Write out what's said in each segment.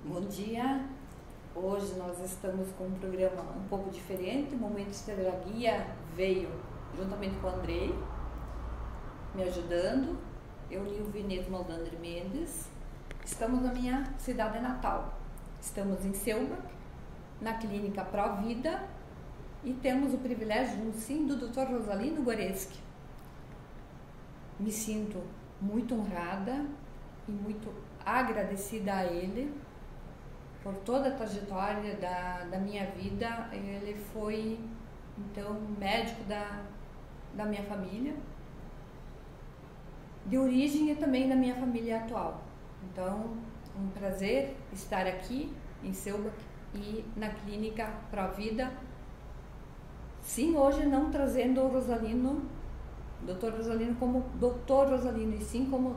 Bom dia, hoje nós estamos com um programa um pouco diferente. O Momento Estrela Guia veio juntamente com o Andrei, me ajudando. Eu e o Vineto Maldandre Mendes. Estamos na minha cidade natal. Estamos em Selbach, na clínica Provida, e temos o privilégio, sim, do Dr. Rosalino Goreski. Me sinto muito honrada e muito agradecida a ele por toda a trajetória da minha vida. Ele foi, então, médico da minha família, de origem e também da minha família atual. Então, um prazer estar aqui em Selbach e na clínica Provida. Sim, hoje não trazendo o Rosalino, Dr. Rosalino como Dr. Rosalino, e sim como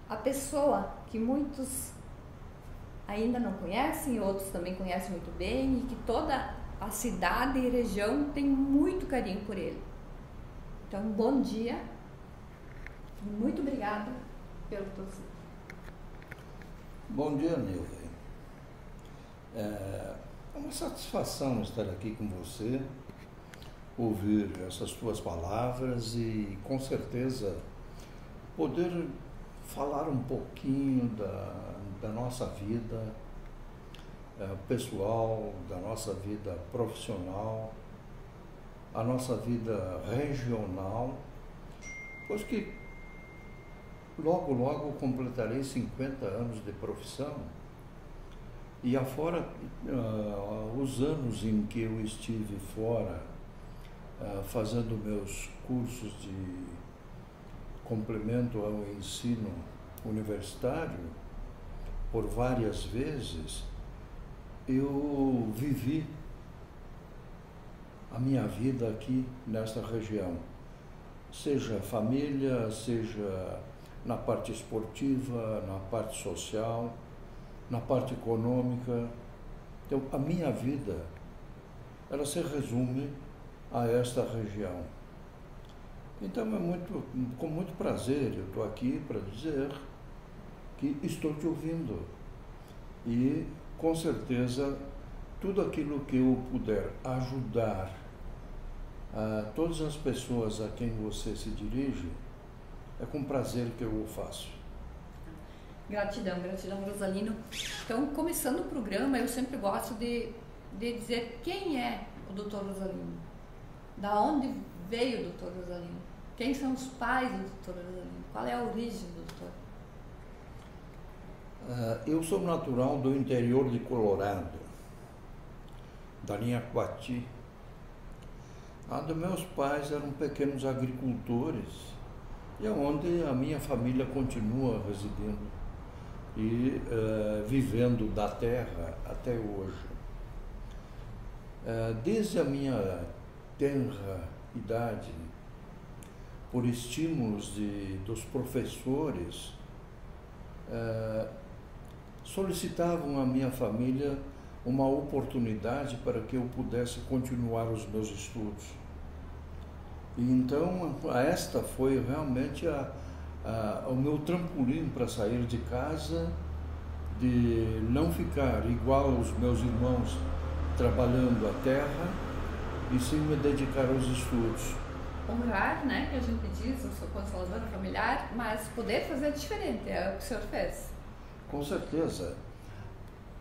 a pessoa que muitos ainda não conhecem, outros também conhecem muito bem, e que toda a cidade e região tem muito carinho por ele. Então, bom dia e muito obrigada pelo torcedor. Bom dia, Nilve. É uma satisfação estar aqui com você, ouvir essas tuas palavras e, com certeza, poder falar um pouquinho da nossa vida pessoal, da nossa vida profissional, a nossa vida regional, pois que logo completarei 50 anos de profissão, e afora os anos em que eu estive fora fazendo meus cursos de complemento ao ensino universitário, por várias vezes, eu vivi a minha vida aqui nesta região, seja família, seja na parte esportiva, na parte social, na parte econômica. Então, a minha vida, ela se resume a esta região. Então, com muito prazer, eu estou aqui para dizer que estou te ouvindo. E, com certeza, tudo aquilo que eu puder ajudar a todas as pessoas a quem você se dirige, é com prazer que eu o faço. Gratidão, Rosalino. Então, começando o programa, eu sempre gosto de dizer quem é o Dr. Rosalino. Da onde veio o Dr. Rosalino? Quem são os pais do Dr. Rosalino? Qual é a origem do doutor? Eu sou natural do interior de Colorado, da linha Coati. Dos meus pais eram pequenos agricultores, e é onde a minha família continua residindo e vivendo da terra até hoje. Desde a minha tenra idade, por estímulos dos professores, solicitavam à minha família uma oportunidade para que eu pudesse continuar os meus estudos. E então, esta foi realmente o meu trampolim para sair de casa, de não ficar igual aos meus irmãos trabalhando a terra, e sim me dedicar aos estudos. Honrar, né, que a gente diz, eu sou consoladora familiar, mas poder fazer diferente, é o que o senhor fez. Com certeza.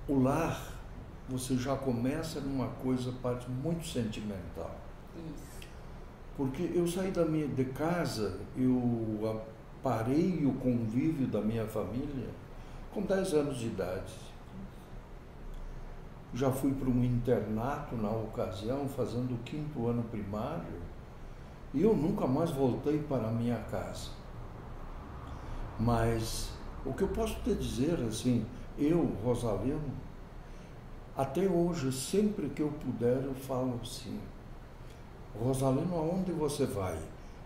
O lar, você já começa numa parte muito sentimental. Isso. Porque eu saí de casa, eu parei o convívio da minha família com 10 anos de idade. Já fui para um internato na ocasião, fazendo o 5º ano primário, e eu nunca mais voltei para a minha casa. Mas o que eu posso te dizer, assim, eu, Rosalino, até hoje, sempre que eu puder, eu falo assim: Rosalino, aonde você vai?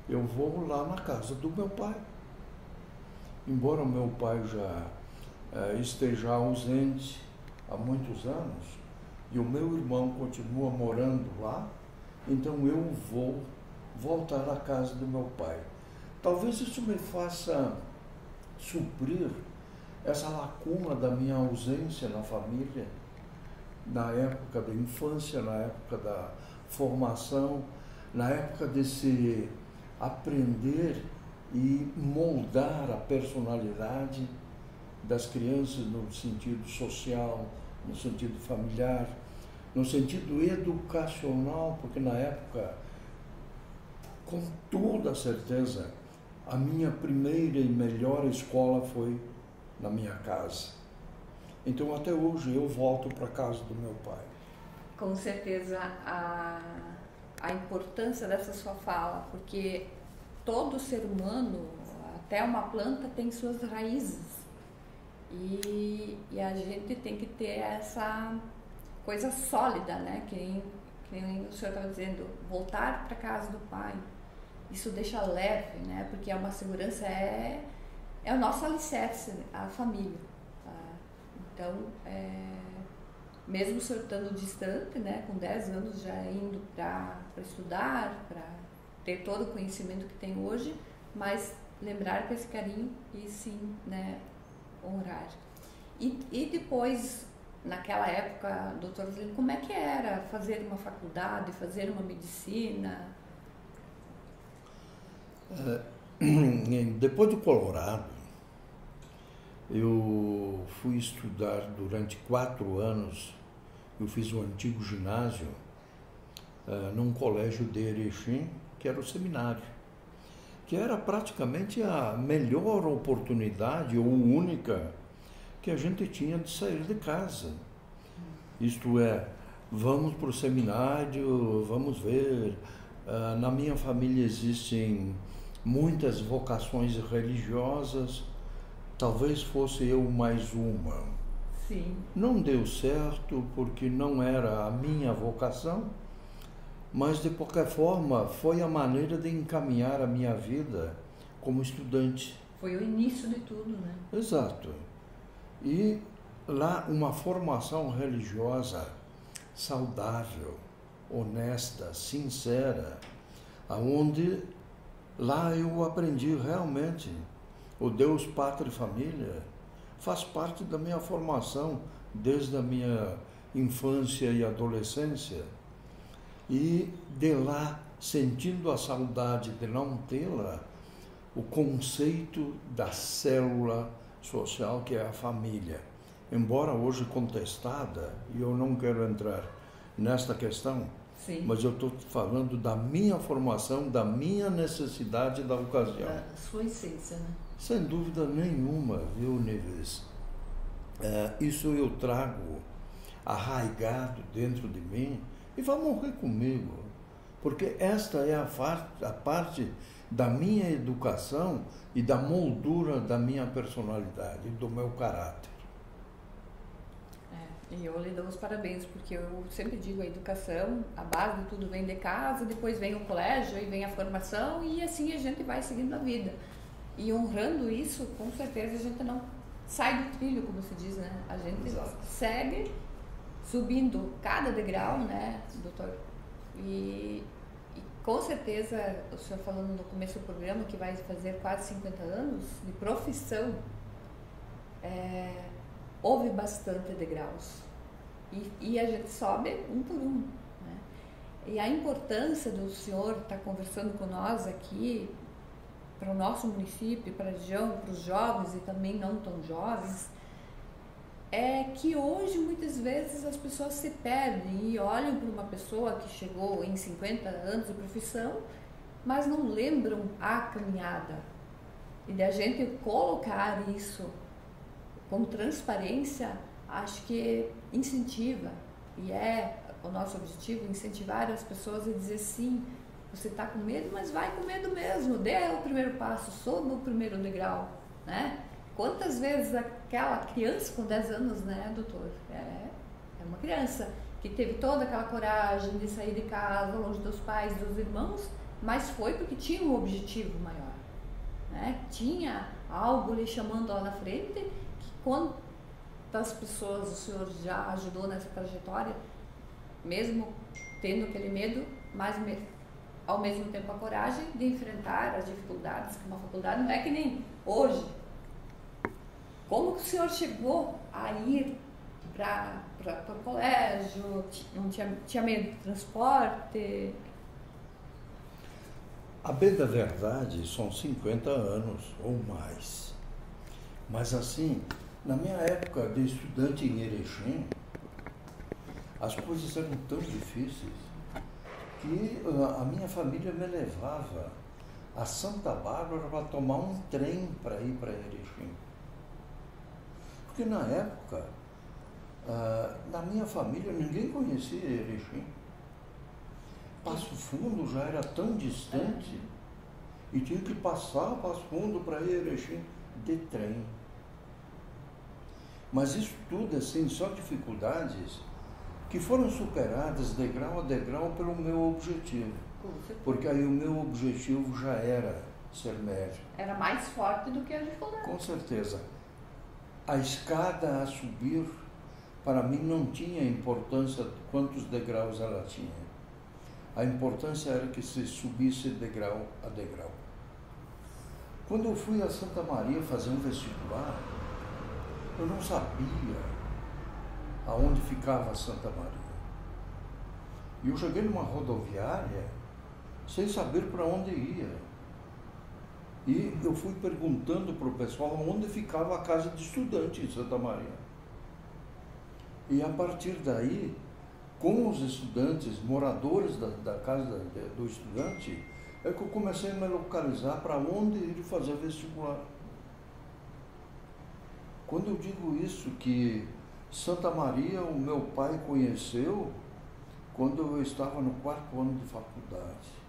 Eu vou lá na casa do meu pai. Embora o meu pai já esteja ausente há muitos anos, e o meu irmão continua morando lá, então eu vou voltar à casa do meu pai. Talvez isso me faça suprir essa lacuna da minha ausência na família, na época da infância, na época da formação, na época de se aprender e moldar a personalidade das crianças no sentido social, no sentido familiar, no sentido educacional, porque na época, com toda certeza, a minha primeira e melhor escola foi na minha casa. Então até hoje eu volto para a casa do meu pai. Com certeza a importância dessa sua fala, porque todo ser humano, até uma planta, tem suas raízes. E a gente tem que ter essa coisa sólida, né? Que nem o senhor estava dizendo, voltar para a casa do pai. Isso deixa leve, né? Porque é uma segurança, é o nosso alicerce, a família. Tá? Então, mesmo o senhor estando distante, né? Com 10 anos já indo para estudar, para ter todo o conhecimento que tem hoje, mas lembrar com esse carinho e sim, né? Honrar. E depois, naquela época, doutor, como é que era fazer uma faculdade, fazer uma medicina? Depois do Colorado, eu fui estudar durante 4 anos, eu fiz o antigo ginásio, num colégio de Erechim, que era o seminário, que era praticamente a melhor oportunidade, ou única, que a gente tinha de sair de casa. Isto é, vamos para o seminário, vamos ver. Na minha família existem muitas vocações religiosas, talvez fosse eu mais uma. Sim. Não deu certo porque não era a minha vocação, mas de qualquer forma foi a maneira de encaminhar a minha vida como estudante. Foi o início de tudo, né? Exato. E lá uma formação religiosa saudável, honesta, sincera, aonde lá eu aprendi realmente o Deus, Pátria e Família faz parte da minha formação desde a minha infância e adolescência. E de lá, sentindo a saudade de não tê-la, o conceito da célula social que é a família. Embora hoje contestada, e eu não quero entrar nesta questão, sim, mas eu estou falando da minha formação, da minha necessidade da ocasião. Da sua essência, né? Sem dúvida nenhuma, viu, Neves? Isso eu trago arraigado dentro de mim e vai morrer comigo, porque esta é a parte da minha educação e da moldura da minha personalidade, do meu caráter. E eu lhe dou os parabéns, porque eu sempre digo, a educação, a base de tudo vem de casa, depois vem o colégio, aí vem a formação e assim a gente vai seguindo a vida. E honrando isso, com certeza a gente não sai do trilho, como se diz, né? A gente Exato. segue subindo cada degrau, né, doutor? E com certeza, o senhor falando no começo do programa, que vai fazer quase 50 anos de profissão, houve bastante degraus. E a gente sobe um por um, né? E a importância do senhor estar conversando com nós aqui, para o nosso município, para a região, para os jovens e também não tão jovens, é que hoje muitas vezes as pessoas se perdem e olham para uma pessoa que chegou em 50 anos de profissão, mas não lembram a caminhada. E da gente colocar isso com transparência, acho que incentiva, e é o nosso objetivo, incentivar as pessoas a dizer sim, você está com medo, mas vai com medo mesmo, dê o primeiro passo, suba o primeiro degrau, né? Quantas vezes aquela criança com 10 anos, né, doutor? É uma criança que teve toda aquela coragem de sair de casa, longe dos pais, dos irmãos, mas foi porque tinha um objetivo maior, né? Tinha algo lhe chamando lá na frente, que quantas pessoas o senhor já ajudou nessa trajetória, mesmo tendo aquele medo, mas ao mesmo tempo a coragem de enfrentar as dificuldades, que uma faculdade não é que nem hoje. Como que o senhor chegou a ir para o colégio? Não tinha meio de transporte? A bem da verdade, são 50 anos ou mais. Mas assim, na minha época de estudante em Erechim, as coisas eram tão difíceis que a minha família me levava a Santa Bárbara para tomar um trem para ir para Erechim. Porque na época, na minha família, ninguém conhecia Erechim. Passo Fundo já era tão distante e tinha que passar Passo Fundo para ir a Erechim de trem. Mas isso tudo, assim, só dificuldades que foram superadas degrau a degrau pelo meu objetivo. Porque aí o meu objetivo já era ser médico. Era mais forte do que a dificuldade. Com certeza. A escada a subir, para mim, não tinha importância quantos degraus ela tinha. A importância era que se subisse degrau a degrau. Quando eu fui a Santa Maria fazer um vestibular, eu não sabia aonde ficava Santa Maria. E eu cheguei numa rodoviária sem saber para onde ia. E eu fui perguntando para o pessoal onde ficava a casa de estudante em Santa Maria. E a partir daí, com os estudantes, moradores da casa do estudante, é que eu comecei a me localizar para onde ir fazer vestibular. Quando eu digo isso, que Santa Maria o meu pai conheceu quando eu estava no 4º ano de faculdade.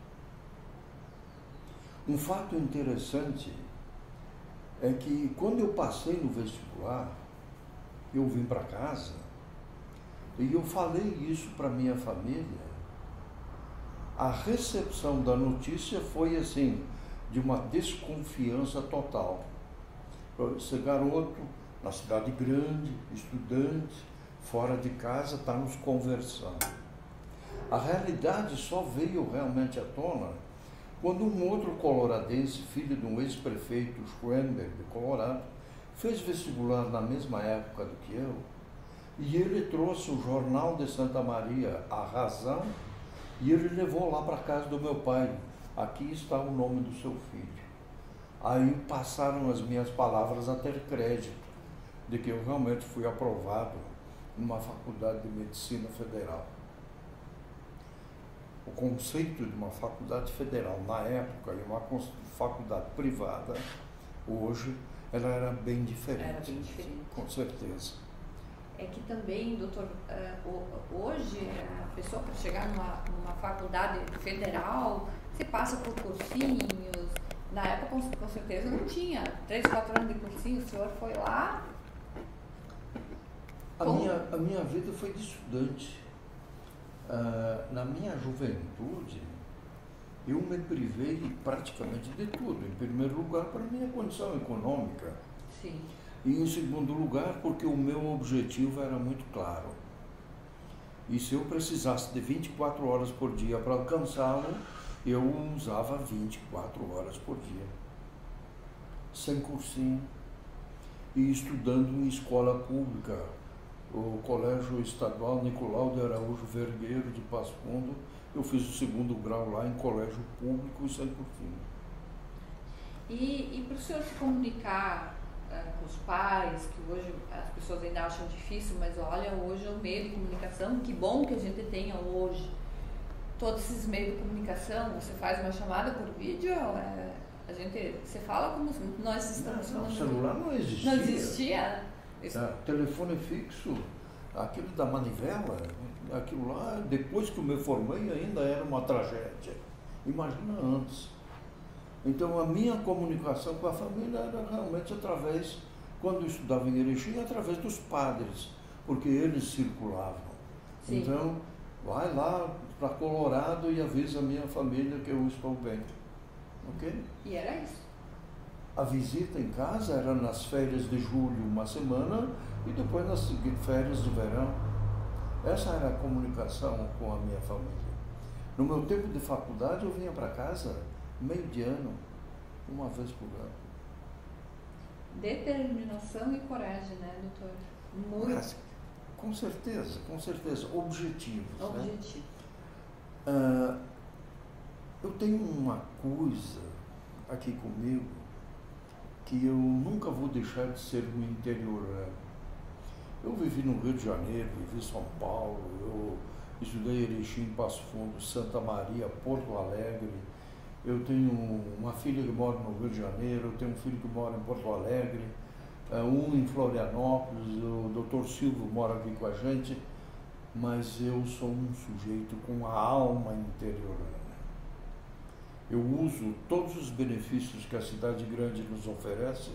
Um fato interessante é que quando eu passei no vestibular, eu vim para casa e eu falei isso para minha família. A recepção da notícia foi assim, de uma desconfiança total. Esse garoto, na cidade grande, estudante, fora de casa, está nos conversando. A realidade só veio realmente à tona quando um outro coloradense, filho de um ex-prefeito, Schwemberg, de Colorado, fez vestibular na mesma época do que eu, e ele trouxe o jornal de Santa Maria, A Razão, e ele levou lá para casa do meu pai. Aqui está o nome do seu filho. Aí passaram as minhas palavras a ter crédito de que eu realmente fui aprovado numa faculdade de medicina federal. O conceito de uma faculdade federal na época e uma faculdade privada, hoje, ela era bem diferente. Era bem diferente. Com certeza. É que também, doutor, hoje a pessoa para chegar numa faculdade federal, você passa por cursinhos. Na época, com certeza, não tinha 3, 4 anos de cursinho. O senhor foi lá? A minha vida foi de estudante. Na minha juventude, eu me privei praticamente de tudo. Em primeiro lugar, para a minha condição econômica. Sim. E em segundo lugar, porque o meu objetivo era muito claro. E se eu precisasse de 24 horas por dia para alcançá-lo, eu usava 24 horas por dia. Sem cursinho. E estudando em escola pública. O Colégio Estadual Nicolau de Araújo Vergueiro de Passo Fundo, eu fiz o 2º grau lá em colégio público e sem cursinho. E para o senhor se comunicar com os pais, que hoje as pessoas ainda acham difícil, mas olha, hoje é o meio de comunicação, que bom que a gente tenha hoje todos esses meios de comunicação. Você faz uma chamada por vídeo, você fala como nós estamos falando. O celular não existia. Não existia? Telefone fixo, aquilo da manivela, aquilo lá, depois que eu me formei, ainda era uma tragédia. Imagina antes. Então, a minha comunicação com a família era realmente através, quando eu estudava em Erechim, através dos padres, porque eles circulavam. Sim. Então, vai lá para Colorado e avisa a minha família que eu estou bem. Ok? E era isso. A visita em casa era nas férias de julho, uma semana, e depois nas férias de verão. Essa era a comunicação com a minha família. No meu tempo de faculdade, eu vinha para casa meio de ano, uma vez por ano. Determinação e coragem, né, doutor? Muito. Mas, com certeza, objetivos. Objetivo. Né? Eu tenho uma coisa aqui comigo que eu nunca vou deixar de ser no interior. Eu vivi no Rio de Janeiro, vivi em São Paulo, eu estudei Erechim, Passo Fundo, Santa Maria, Porto Alegre. Eu tenho uma filha que mora no Rio de Janeiro, eu tenho um filho que mora em Porto Alegre, um em Florianópolis, o Dr. Silvio mora aqui com a gente, mas eu sou um sujeito com a alma interiorana. Eu uso todos os benefícios que a cidade grande nos oferece,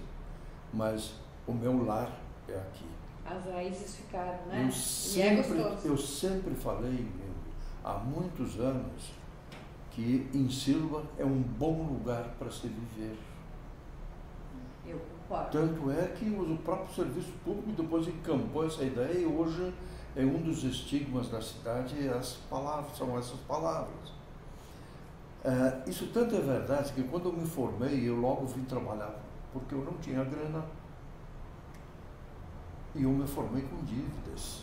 mas o meu lar é aqui. As raízes ficaram, né? Eu sempre falei, há muitos anos, que em Silva é um bom lugar para se viver. Eu concordo. Tanto é que o próprio serviço público depois encampou essa ideia e hoje é um dos estigmas da cidade, são essas palavras. Isso tanto é verdade que quando eu me formei, eu logo vim trabalhar, porque eu não tinha grana. E eu me formei com dívidas.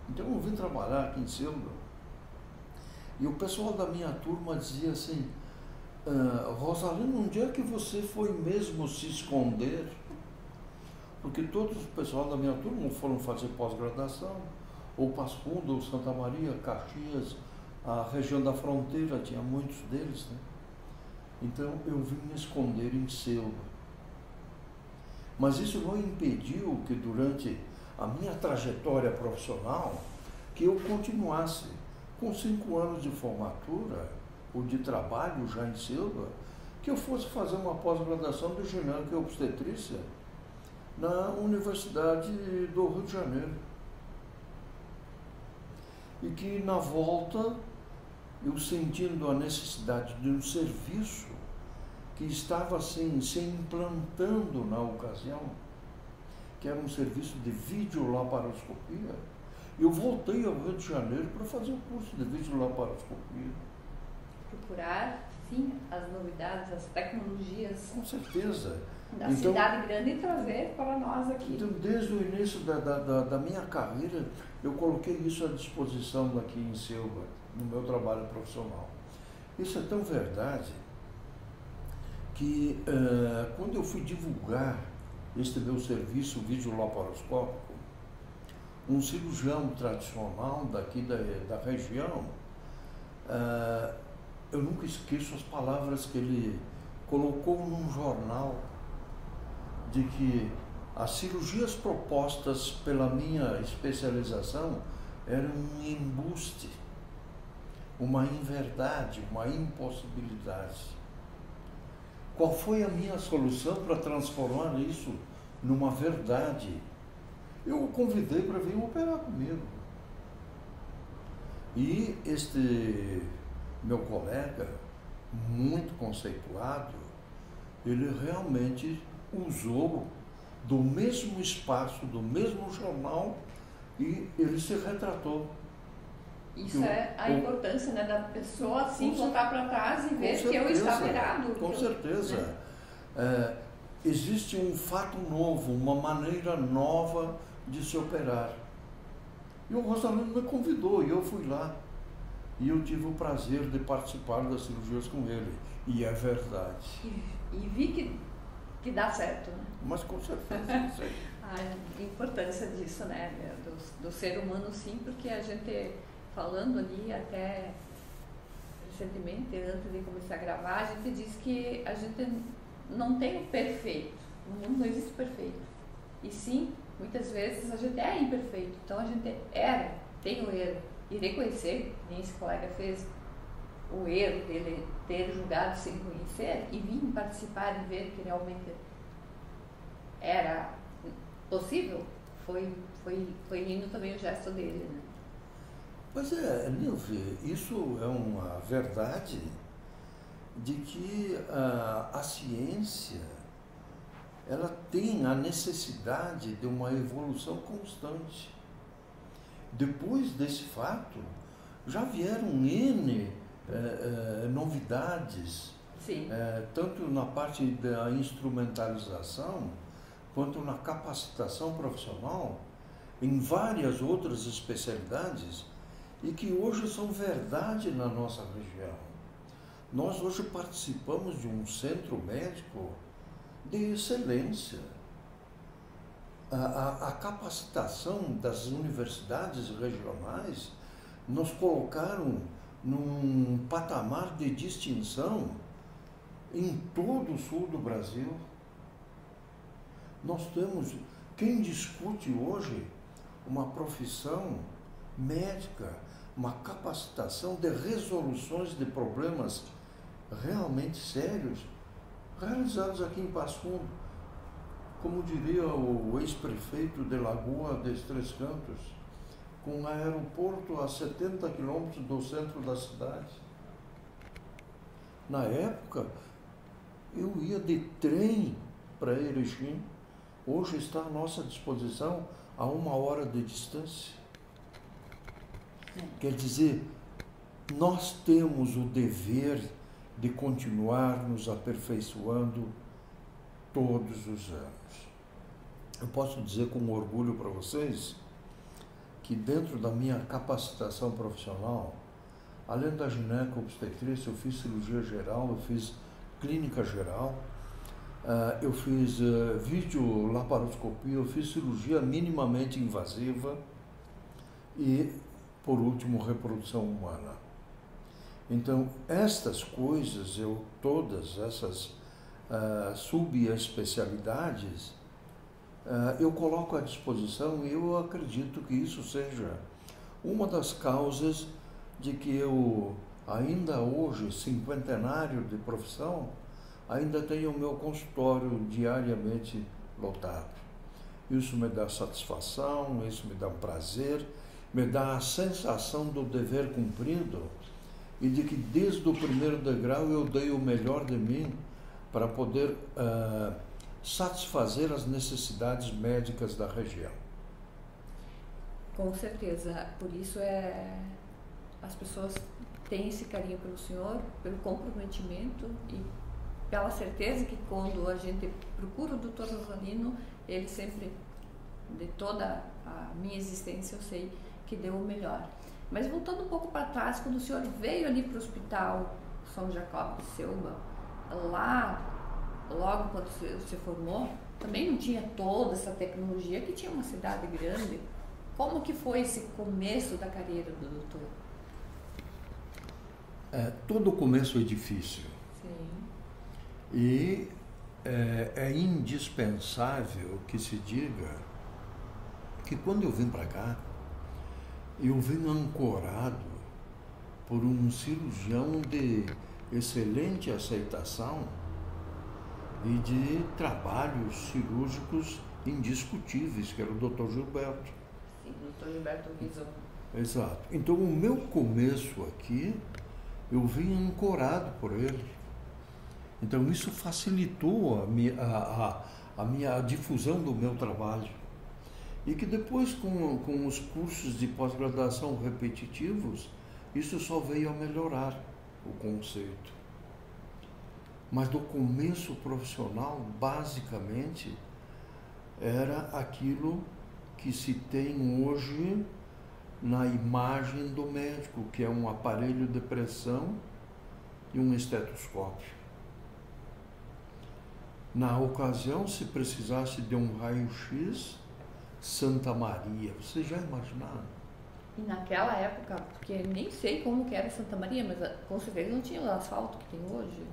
Então eu vim trabalhar aqui em Silva. E o pessoal da minha turma dizia assim, Rosalino, onde é que você foi mesmo se esconder? Porque todos o pessoal da minha turma foram fazer pós-graduação, ou Passo Fundo, ou Santa Maria, Caxias, a região da fronteira, tinha muitos deles, né? Então eu vim me esconder em Silva. Mas isso não impediu que durante a minha trajetória profissional, que eu continuasse com 5 anos de formatura, ou de trabalho já em Silva, que eu fosse fazer uma pós-graduação de ginecologia e obstetrícia na Universidade do Rio de Janeiro. E que na volta, eu sentindo a necessidade de um serviço que estava assim, se implantando na ocasião, que era um serviço de videolaparoscopia, eu voltei ao Rio de Janeiro para fazer o curso de videolaparoscopia. Procurar, sim, as novidades, as tecnologias. Com certeza. Da cidade grande e trazer para nós aqui. Então, desde o início da minha carreira, eu coloquei isso à disposição aqui em Silva, no meu trabalho profissional. Isso é tão verdade que quando eu fui divulgar este meu serviço videolaparoscópico, um cirurgião tradicional daqui da região, eu nunca esqueço as palavras que ele colocou num jornal, de que as cirurgias propostas pela minha especialização eram um embuste, uma inverdade, uma impossibilidade. Qual foi a minha solução para transformar isso numa verdade? Eu o convidei para vir operar comigo. E este meu colega, muito conceituado, ele realmente usou do mesmo espaço, do mesmo jornal, e ele se retratou. Isso é a importância, né, da pessoa se voltar para trás e ver que eu estava errado. Com certeza. Né? Existe um fato novo, uma maneira nova de se operar. E o Rosalino me convidou e eu fui lá. E eu tive o prazer de participar das cirurgias com ele. E é verdade. E vi que dá certo, né? Mas com certeza. A importância disso, né? Do ser humano, sim, porque a gente, falando ali até recentemente, antes de começar a gravar, a gente diz que a gente não tem o perfeito. No mundo não existe perfeito. E sim, muitas vezes a gente é imperfeito. Então a gente tem o erro. E reconhecer, nem esse colega fez, o erro dele ter julgado sem conhecer e vir participar e ver que realmente era possível, foi lindo também o gesto dele, né? Pois é, Nilve, isso é uma verdade de que a ciência, ela tem a necessidade de uma evolução constante. Depois desse fato, já vieram N novidades, tanto na parte da instrumentalização, quanto na capacitação profissional em várias outras especialidades e que hoje são verdade na nossa região. Nós hoje participamos de um centro médico de excelência. A capacitação das universidades regionais nos colocaram num patamar de distinção em todo o sul do Brasil. Nós temos, quem discute hoje uma profissão médica, uma capacitação de resoluções de problemas realmente sérios, realizados aqui em Passo Fundo, como diria o ex-prefeito de Lagoa dos Três Cantos, com um aeroporto a 70 quilômetros do centro da cidade. Na época, eu ia de trem para Erechim, hoje está à nossa disposição a 1 hora de distância. Quer dizer, nós temos o dever de continuar nos aperfeiçoando todos os anos. Eu posso dizer com orgulho para vocês que dentro da minha capacitação profissional, além da gineco-obstetrícia, eu fiz cirurgia geral, eu fiz clínica geral, eu fiz videolaparoscopia, eu fiz cirurgia minimamente invasiva e, por último, reprodução humana. Então, estas coisas, todas essas subespecialidades, eu coloco à disposição e eu acredito que isso seja uma das causas de que eu, ainda hoje, cinquentenário de profissão, ainda tenho o meu consultório diariamente lotado. Isso me dá satisfação, isso me dá um prazer, me dá a sensação do dever cumprido e de que desde o primeiro degrau eu dei o melhor de mim para poder satisfazer as necessidades médicas da região. Com certeza, por isso as pessoas têm esse carinho pelo senhor, pelo comprometimento e pela certeza que quando a gente procura o Dr. Rosalino, ele sempre, de toda a minha existência, eu sei que deu o melhor. Mas voltando um pouco para trás, quando o senhor veio ali para o Hospital São Jacob de Selba, lá, logo quando se formou, também não tinha toda essa tecnologia que tinha uma cidade grande. Como que foi esse começo da carreira do doutor? Todo começo é difícil. Sim. E é indispensável que se diga que quando eu vim para cá, eu vim ancorado por um cirurgião de excelente aceitação e de trabalhos cirúrgicos indiscutíveis, que era o Dr. Gilberto. Sim, Dr. Gilberto Guizon. Exato. Então, o meu começo aqui, eu vim ancorado por ele. Então, isso facilitou a minha difusão do meu trabalho. E que depois, com os cursos de pós-graduação repetitivos, isso só veio a melhorar o conceito. Mas do começo profissional, basicamente, era aquilo que se tem hoje na imagem do médico, que é um aparelho de pressão e um estetoscópio. Na ocasião, se precisasse de um raio-x, Santa Maria, vocês já imaginaram? E naquela época, porque nem sei como que era Santa Maria, mas com certeza não tinha o asfalto que tem hoje.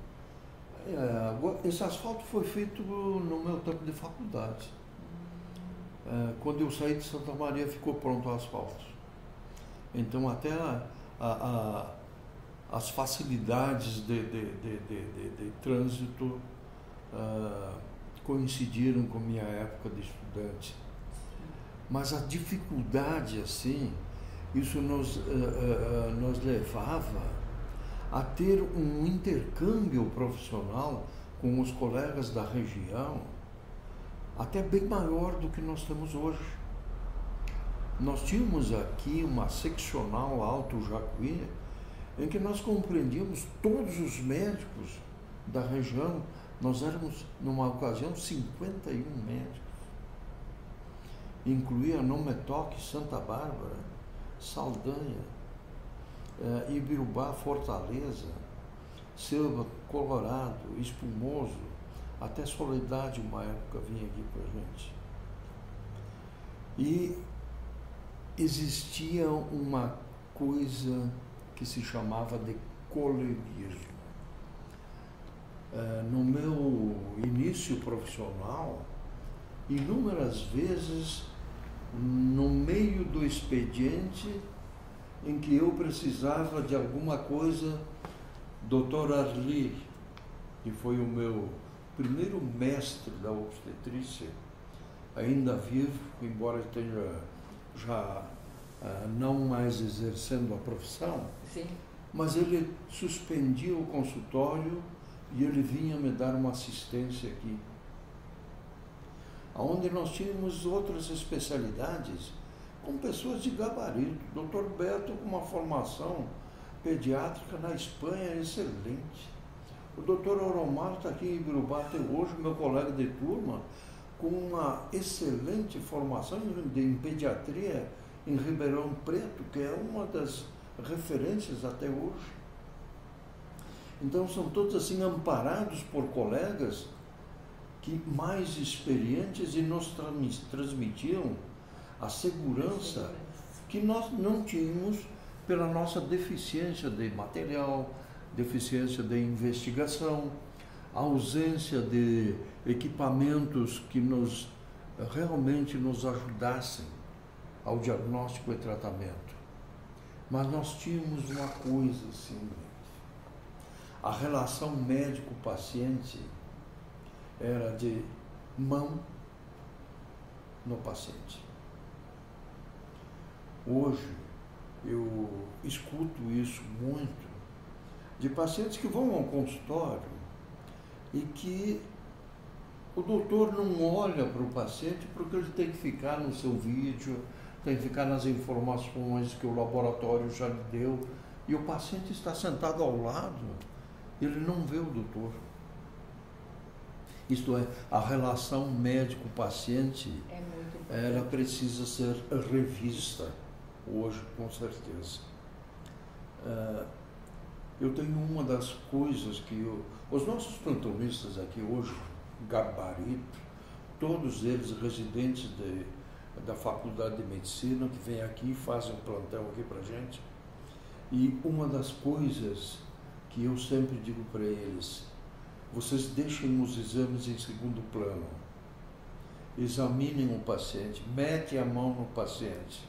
Esse asfalto foi feito no meu tempo de faculdade. Quando eu saí de Santa Maria, ficou pronto o asfalto. Então, até as facilidades de trânsito coincidiram com a minha época de estudante. Mas a dificuldade, assim, isso nos levava a ter um intercâmbio profissional com os colegas da região até bem maior do que nós temos hoje. Nós tínhamos aqui uma seccional Alto Jacuí, em que nós compreendíamos todos os médicos da região. Nós éramos, numa ocasião, 51 médicos. incluía Nometoque, Santa Bárbara, Saldanha, Ibirubá, Fortaleza, Selva, Colorado, Espumoso, até Soledade uma época vinha aqui para a gente. E existia uma coisa que se chamava de coleguismo. No meu início profissional, inúmeras vezes, no meio do expediente em que eu precisava de alguma coisa, Dr. Arli, que foi o meu primeiro mestre da obstetrícia, ainda vivo, embora esteja já não mais exercendo a profissão, Sim. mas ele suspendia o consultório e ele vinha me dar uma assistência aqui, onde nós tínhamos outras especialidades com pessoas de gabarito. Dr. Beto com uma formação pediátrica na Espanha excelente. O Dr. Oromar está aqui em Ibirubá até hoje, meu colega de turma, com uma excelente formação em pediatria em Ribeirão Preto, que é uma das referências até hoje. Então são todos assim amparados por colegas que mais experientes e nos transmitiam a segurança que nós não tínhamos pela nossa deficiência de material, deficiência de investigação, ausência de equipamentos que realmente nos ajudassem ao diagnóstico e tratamento. Mas nós tínhamos uma coisa assim, a relação médico-paciente era de mão no paciente. Hoje eu escuto isso muito de pacientes que vão ao consultório e que o doutor não olha para o paciente porque ele tem que ficar no seu vídeo, tem que ficar nas informações que o laboratório já lhe deu, e o paciente está sentado ao lado, ele não vê o doutor. Isto é, a relação médico-paciente, ela precisa ser revista hoje, com certeza. Eu tenho uma das coisas que os nossos plantonistas aqui hoje, gabarito, todos eles residentes da Faculdade de Medicina, que vêm aqui e fazem um plantão aqui para a gente, e uma das coisas que eu sempre digo para eles: vocês deixem os exames em segundo plano, examinem o paciente, metem a mão no paciente,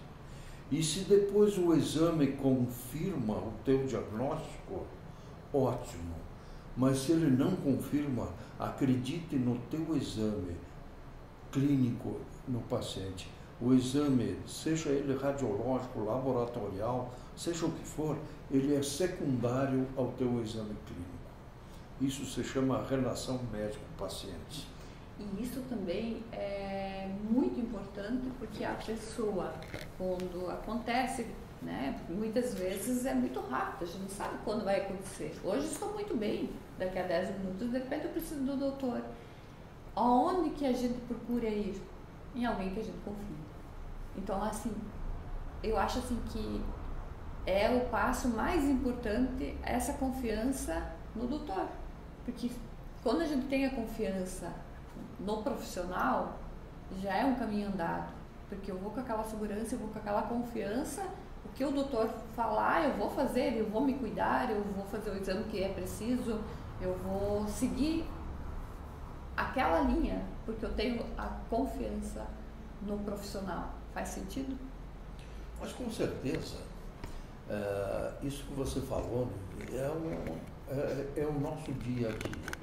e se depois o exame confirma o teu diagnóstico, ótimo, mas se ele não confirma, acredite no teu exame clínico no paciente. O exame, seja ele radiológico, laboratorial, seja o que for, ele é secundário ao teu exame clínico. Isso se chama relação médico-paciente. E isso também é muito importante porque a pessoa, quando acontece, né, muitas vezes é muito rápido, a gente não sabe quando vai acontecer. Hoje estou muito bem, daqui a 10 minutos, de repente eu preciso do doutor. Aonde que a gente procura ir? Em alguém que a gente confia. Então, assim, eu acho assim que é o passo mais importante, essa confiança no doutor. Porque quando a gente tem a confiança no profissional, já é um caminho andado. Porque eu vou com aquela segurança, eu vou com aquela confiança, o que o doutor falar, eu vou fazer, eu vou me cuidar, eu vou fazer o exame que é preciso, eu vou seguir aquela linha, porque eu tenho a confiança no profissional. Faz sentido? Mas com certeza, isso que você falou é o nosso dia a dia.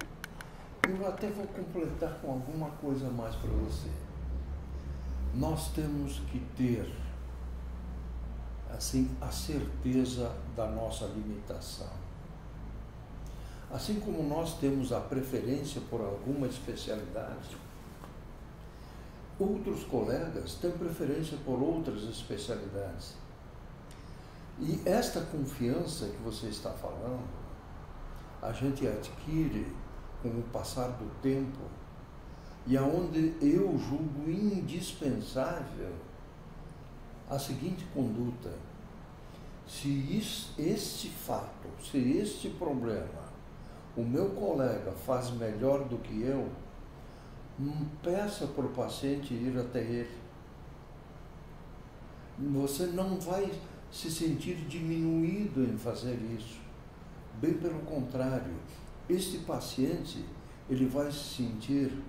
Eu até vou completar com alguma coisa mais para você. Nós temos que ter, assim, a certeza da nossa limitação. Assim como nós temos a preferência por alguma especialidade, outros colegas têm preferência por outras especialidades. E esta confiança que você está falando, a gente adquire com o passar do tempo, e aonde eu julgo indispensável a seguinte conduta: se este fato, se este problema, o meu colega faz melhor do que eu, peça para o paciente ir até ele. Você não vai se sentir diminuído em fazer isso. Bem pelo contrário, este paciente, ele vai se sentir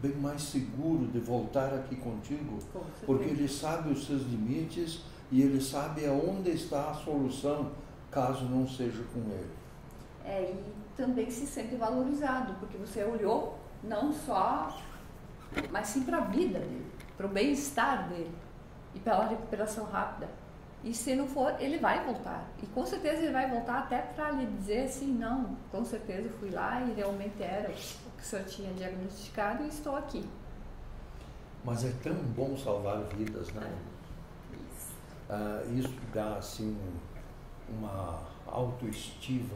bem mais seguro de voltar aqui contigo, porque ele sabe os seus limites e ele sabe aonde está a solução, caso não seja com ele. E também se sente valorizado, porque você olhou não só, mas sim para a vida dele, para o bem-estar dele e pela recuperação rápida. E se não for, ele vai voltar. E com certeza ele vai voltar até para lhe dizer assim, não, com certeza eu fui lá e realmente era o que o senhor tinha diagnosticado e estou aqui. Mas é tão bom salvar vidas, né? Isso dá assim uma autoestima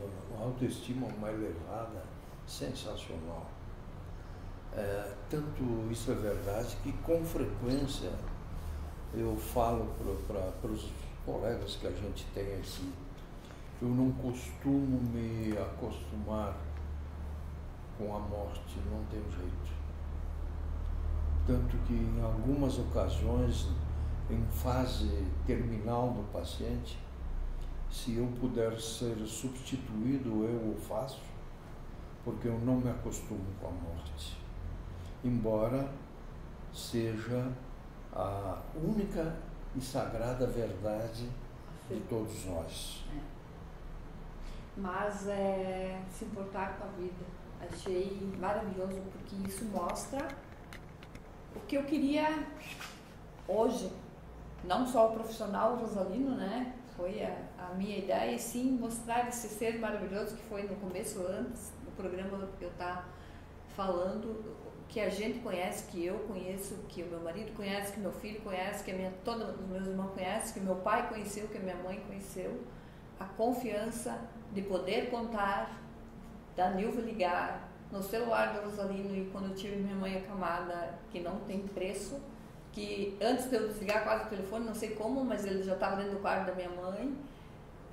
uma elevada, sensacional. Tanto isso é verdade que com frequência eu falo para os colegas que a gente tem aqui, eu não costumo me acostumar com a morte, não tem jeito. Tanto que em algumas ocasiões, em fase terminal do paciente, se eu puder ser substituído, eu o faço, porque eu não me acostumo com a morte. Embora seja a única e sagrada verdade de todos nós. Mas se importar com a vida, achei maravilhoso, porque isso mostra o que eu queria hoje, não só o profissional Rosalino, né? Foi a minha ideia, e sim mostrar esse ser maravilhoso que foi no começo, antes do programa que eu estava falando, que a gente conhece, que eu conheço, que o meu marido conhece, que meu filho conhece, que todos os meus irmãos conhecem, que meu pai conheceu, que a minha mãe conheceu. A confiança de poder contar, da Nilva ligar no celular do Rosalino, e quando eu tive minha mãe acamada, que não tem preço, que antes de eu desligar quase o telefone, não sei como, mas ele já estava dentro do quarto da minha mãe.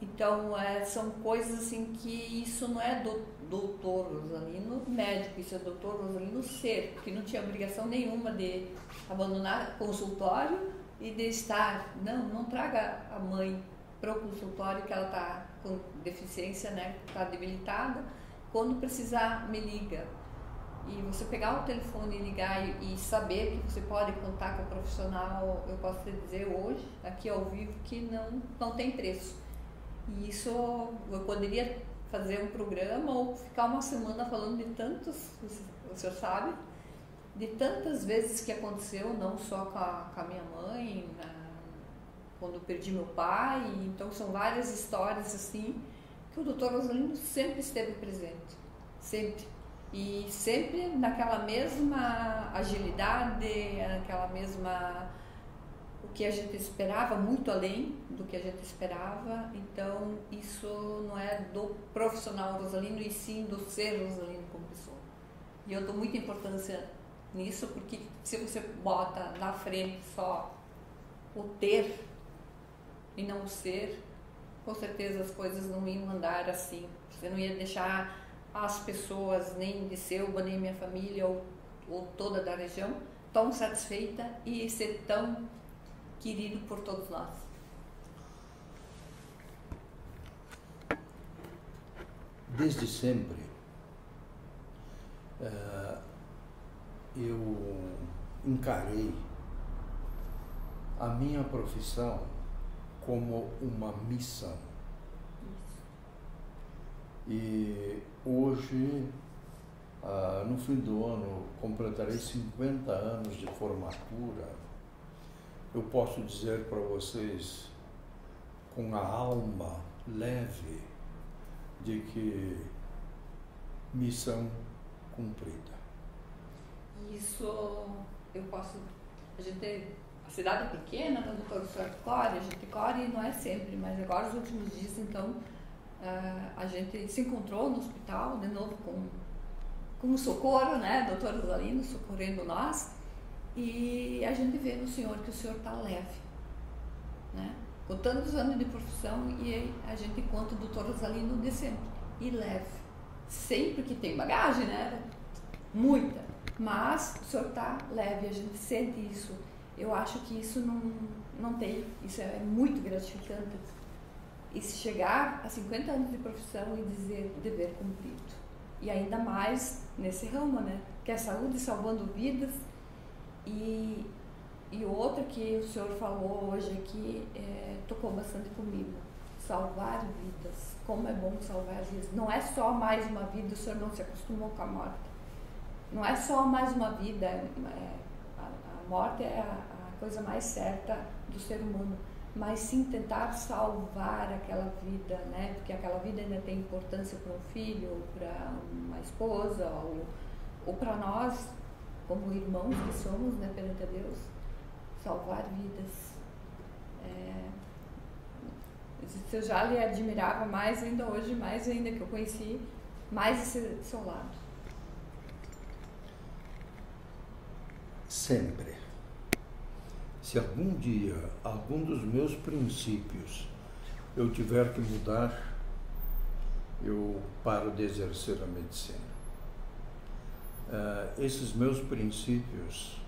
Então, são coisas assim que isso não é doutor Rosalino médico, isso é doutor Rosalino ser, porque não tinha obrigação nenhuma de abandonar o consultório e de estar, não traga a mãe para o consultório que ela está com deficiência, né, está debilitada, quando precisar me liga. E você pegar o telefone e ligar e saber que você pode contar com o profissional, eu posso te dizer hoje, aqui ao vivo, que não tem preço. E isso eu poderia fazer um programa ou ficar uma semana falando de tantos, o senhor sabe, de tantas vezes que aconteceu, não só com a minha mãe, quando eu perdi meu pai. Então são várias histórias assim que o Dr. Rosalino sempre esteve presente, sempre. E sempre naquela mesma agilidade, naquela mesma... o que a gente esperava, muito além do que a gente esperava. Então, isso não é do profissional Rosalino, e sim do ser Rosalino como pessoa. E eu dou muita importância nisso, porque se você bota na frente só o ter e não o ser, com certeza as coisas não iam andar assim. Você não ia deixar as pessoas, nem de Selva, nem minha família, ou toda da região, tão satisfeita e ser tão querido por todos nós. Desde sempre, eu encarei a minha profissão como uma missão. E hoje, no fim do ano, completarei 50 anos de formatura. Eu posso dizer para vocês, com a alma leve, de que missão cumprida. Isso eu posso... A cidade é pequena, né, doutor Corre, a gente corre não é sempre, mas agora os últimos dias, então, a gente se encontrou no hospital, de novo com o socorro, né, doutor Rosalino, socorrendo nós, e a gente vê no senhor que o senhor está leve, né? Com tantos anos de profissão, e a gente conta o doutor Rosalino de sempre, e leve, sempre que tem bagagem, né, muita, mas o senhor está leve, a gente sente isso. Eu acho que isso não tem, isso é muito gratificante. E se chegar a 50 anos de profissão e dizer dever cumprido. E ainda mais nesse ramo, né? Que é a saúde salvando vidas. E outra que o senhor falou hoje aqui, tocou bastante comigo. Salvar vidas. Como é bom salvar vidas. Não é só mais uma vida, o senhor não se acostumou com a morte. Não é só mais uma vida. A morte é a coisa mais certa do ser humano. Mas sim tentar salvar aquela vida, né? Porque aquela vida ainda tem importância para um filho, ou para uma esposa, ou para nós, como irmãos que somos, né, perante a Deus, salvar vidas. Eu já lhe admirava mais ainda hoje, mais ainda que eu conheci, mais esse seu lado. Sempre. Se algum dia, algum dos meus princípios eu tiver que mudar, eu paro de exercer a medicina. Esses meus princípios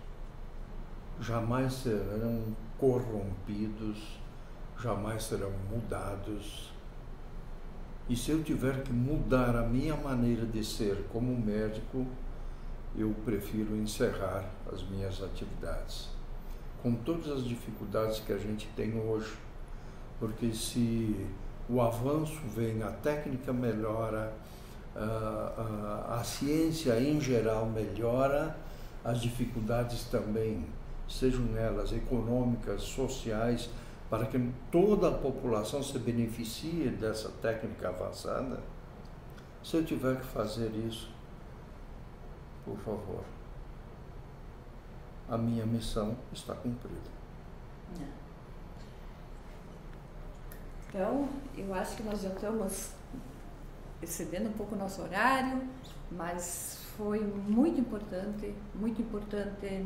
jamais serão corrompidos, jamais serão mudados. E se eu tiver que mudar a minha maneira de ser como médico, eu prefiro encerrar as minhas atividades. Com todas as dificuldades que a gente tem hoje, porque se o avanço vem, a técnica melhora, a ciência em geral melhora, as dificuldades também, sejam elas econômicas, sociais, para que toda a população se beneficie dessa técnica avançada. Se eu tiver que fazer isso, por favor, a minha missão está cumprida. Então, eu acho que nós já estamos excedendo um pouco o nosso horário, mas foi muito importante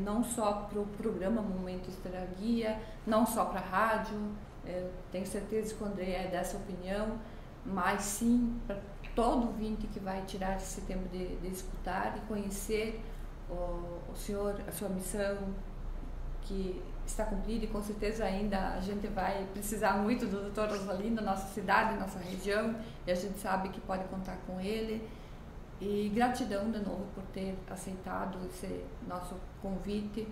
não só para o programa Momento História Guia, não só para a rádio, tenho certeza que o André é dessa opinião, mas sim para todo ouvinte que vai tirar esse tempo de escutar e conhecer o senhor, a sua missão, que está cumprida, e com certeza ainda a gente vai precisar muito do Dr. Rosalino, da nossa cidade, da nossa região, e a gente sabe que pode contar com ele. E gratidão de novo por ter aceitado esse nosso convite.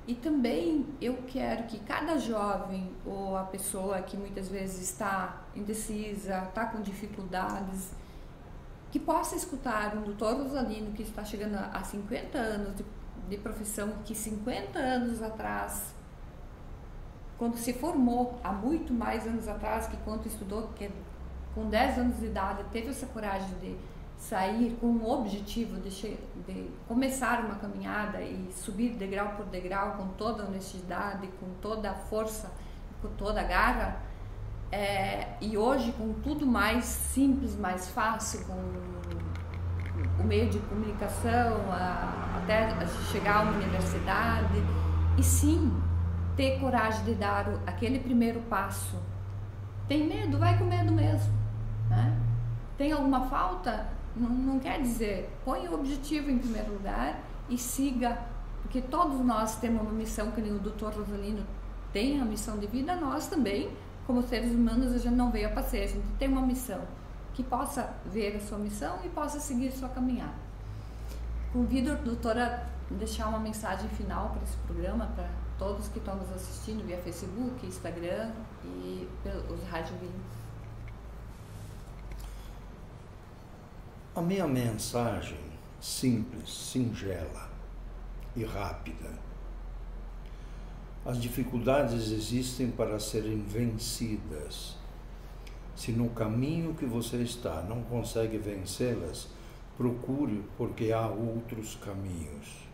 E também eu quero que cada jovem ou a pessoa que muitas vezes está indecisa, está com dificuldades, que possa escutar um Dr. Rosalino que está chegando a 50 anos de profissão, que 50 anos atrás, quando se formou, há muito mais anos atrás que quando estudou, que com 10 anos de idade teve essa coragem de sair com o objetivo de começar uma caminhada e subir degrau por degrau com toda a honestidade, com toda a força, com toda a garra, e hoje com tudo mais simples, mais fácil, com o meio de comunicação, até chegar a uma universidade, e sim ter coragem de dar aquele primeiro passo. Tem medo? Vai com medo mesmo, né? Tem alguma falta? Não quer dizer, põe o objetivo em primeiro lugar e siga, porque todos nós temos uma missão, que nem o Dr. Rosalino tem a missão de vida, nós também, como seres humanos, a gente não veio a passeio, a gente tem uma missão, que possa ver a sua missão e possa seguir sua caminhada. Convido a doutora a deixar uma mensagem final para esse programa, para todos que estão nos assistindo via Facebook, Instagram e pelos rádio ouvintes. A minha mensagem simples, singela e rápida. As dificuldades existem para serem vencidas. Se no caminho que você está não consegue vencê-las, procure, porque há outros caminhos.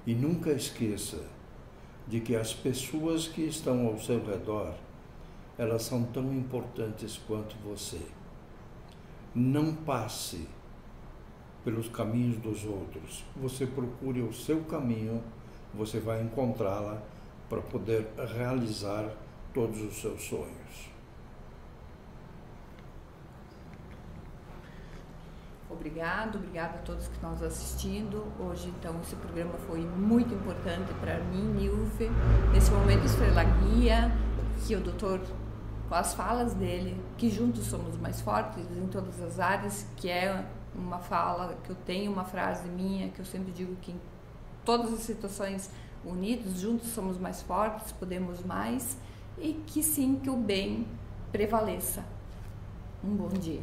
E nunca esqueça de que as pessoas que estão ao seu redor, elas são tão importantes quanto você. Não passe pelos caminhos dos outros. Você procure o seu caminho, você vai encontrá-la para poder realizar todos os seus sonhos. Obrigada a todos que estão nos assistindo. Hoje, então, esse programa foi muito importante para mim, Nilve. Nesse momento, Estrela Guia, que o doutor, com as falas dele, que juntos somos mais fortes em todas as áreas, que é uma fala que eu tenho, uma frase minha, que eu sempre digo que em todas as situações, unidos, juntos somos mais fortes, podemos mais, e que sim, que o bem prevaleça. Um bom dia.